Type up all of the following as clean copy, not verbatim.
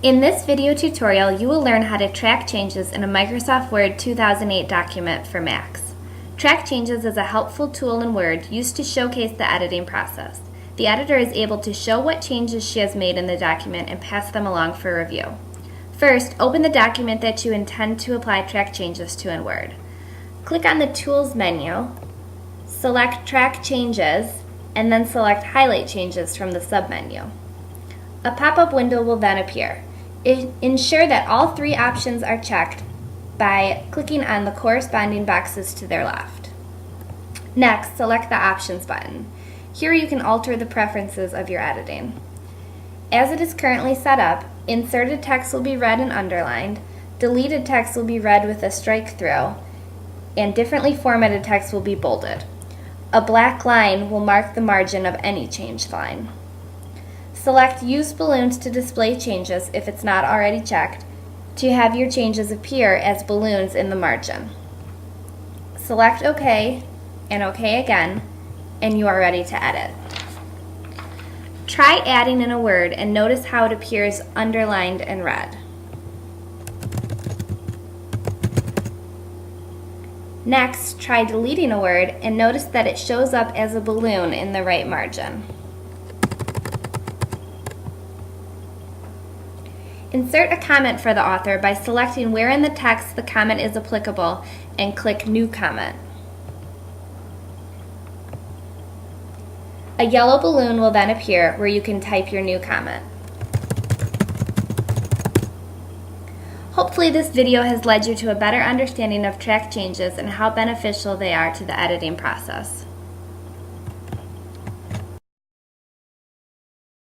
In this video tutorial, you will learn how to track changes in a Microsoft Word 2008 document for Macs. Track changes is a helpful tool in Word used to showcase the editing process. The editor is able to show what changes she has made in the document and pass them along for review. First, open the document that you intend to apply track changes to in Word. Click on the Tools menu, select Track Changes, and then select Highlight Changes from the submenu. A pop-up window will then appear. Ensure that all three options are checked by clicking on the corresponding boxes to their left. Next, select the Options button. Here you can alter the preferences of your editing. As it is currently set up, inserted text will be read and underlined, deleted text will be read with a strike through, and differently formatted text will be bolded. A black line will mark the margin of any changed line. Select Use Balloons to display changes if it's not already checked, to have your changes appear as balloons in the margin. Select OK and OK again, and you are ready to edit. Try adding in a word and notice how it appears underlined and red. Next, try deleting a word and notice that it shows up as a balloon in the right margin. Insert a comment for the author by selecting where in the text the comment is applicable and click New Comment. A yellow balloon will then appear where you can type your new comment. Hopefully this video has led you to a better understanding of track changes and how beneficial they are to the editing process.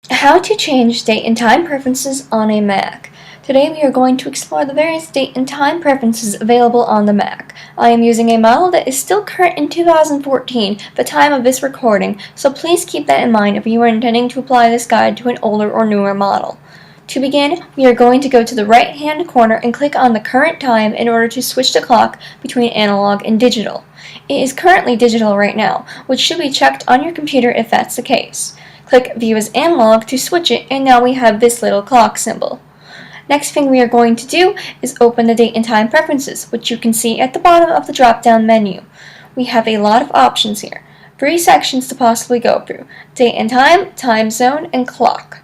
How to change date and time preferences on a Mac. Today we are going to explore the various date and time preferences available on the Mac. I am using a model that is still current in 2014, the time of this recording, so please keep that in mind if you are intending to apply this guide to an older or newer model. To begin, we are going to go to the right-hand corner and click on the current time in order to switch the clock between analog and digital. It is currently digital right now, which should be checked on your computer if that's the case. Click View as Analog to switch it, and now we have this little clock symbol. Next thing we are going to do is open the date and time preferences, which you can see at the bottom of the drop-down menu. We have a lot of options here. 3 sections to possibly go through: date and time zone, and clock.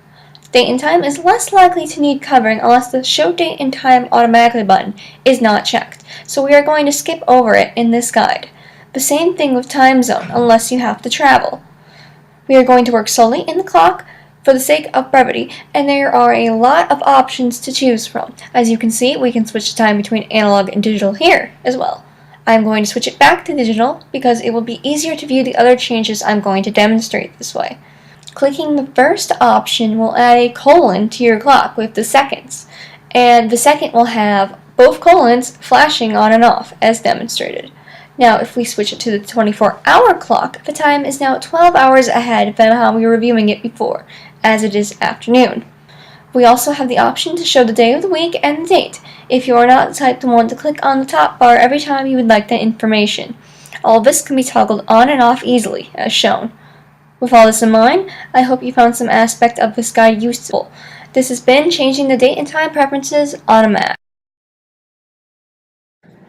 Date and time is less likely to need covering unless the Show Date and Time Automatically button is not checked, so we are going to skip over it in this guide. The same thing with time zone unless you have to travel. We are going to work solely in the clock for the sake of brevity, and there are a lot of options to choose from. As you can see, we can switch the time between analog and digital here as well. I'm going to switch it back to digital because it will be easier to view the other changes I'm going to demonstrate this way. Clicking the first option will add a colon to your clock with the seconds, and the second will have both colons flashing on and off as demonstrated. Now if we switch it to the 24-hour clock, the time is now 12 hours ahead than how we were viewing it before, as it is afternoon. We also have the option to show the day of the week and the date, if you are not the type to want to click on the top bar every time you would like that information. All of this can be toggled on and off easily, as shown. With all this in mind, I hope you found some aspect of this guide useful. This has been Changing the Date and Time Preferences on a Mac.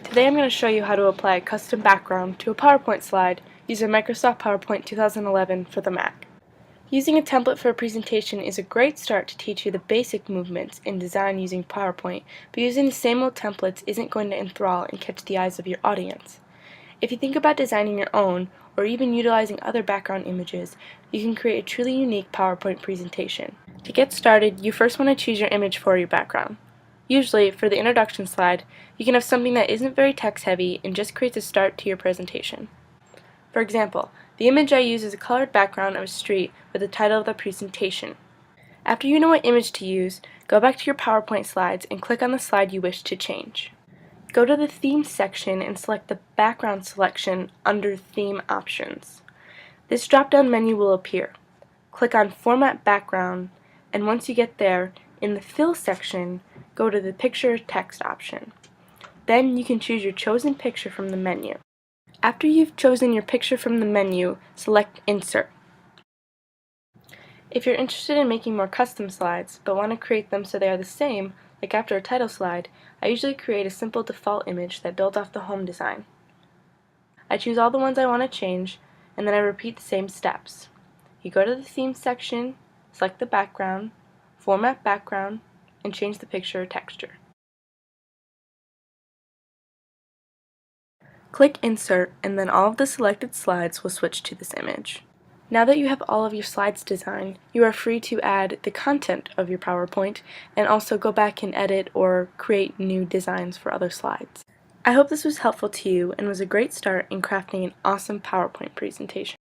Today I'm going to show you how to apply a custom background to a PowerPoint slide using Microsoft PowerPoint 2011 for the Mac. Using a template for a presentation is a great start to teach you the basic movements in design using PowerPoint, but using the same old templates isn't going to enthrall and catch the eyes of your audience. If you think about designing your own, or even utilizing other background images, you can create a truly unique PowerPoint presentation. To get started, you first want to choose your image for your background. Usually, for the introduction slide, you can have something that isn't very text-heavy and just creates a start to your presentation. For example, the image I use is a colored background of a street with the title of the presentation. After you know what image to use, go back to your PowerPoint slides and click on the slide you wish to change. Go to the Themes section and select the Background selection under Theme Options. This drop-down menu will appear. Click on Format Background, and once you get there, in the Fill section, go to the Picture Text option. Then you can choose your chosen picture from the menu. After you've chosen your picture from the menu, select Insert. If you're interested in making more custom slides, but want to create them so they are the same, like after a title slide, I usually create a simple default image that builds off the home design. I choose all the ones I want to change, and then I repeat the same steps. You go to the Themes section, select the background, format background, and change the picture or texture. Click Insert, and then all of the selected slides will switch to this image. Now that you have all of your slides designed, you are free to add the content of your PowerPoint and also go back and edit or create new designs for other slides. I hope this was helpful to you and was a great start in crafting an awesome PowerPoint presentation.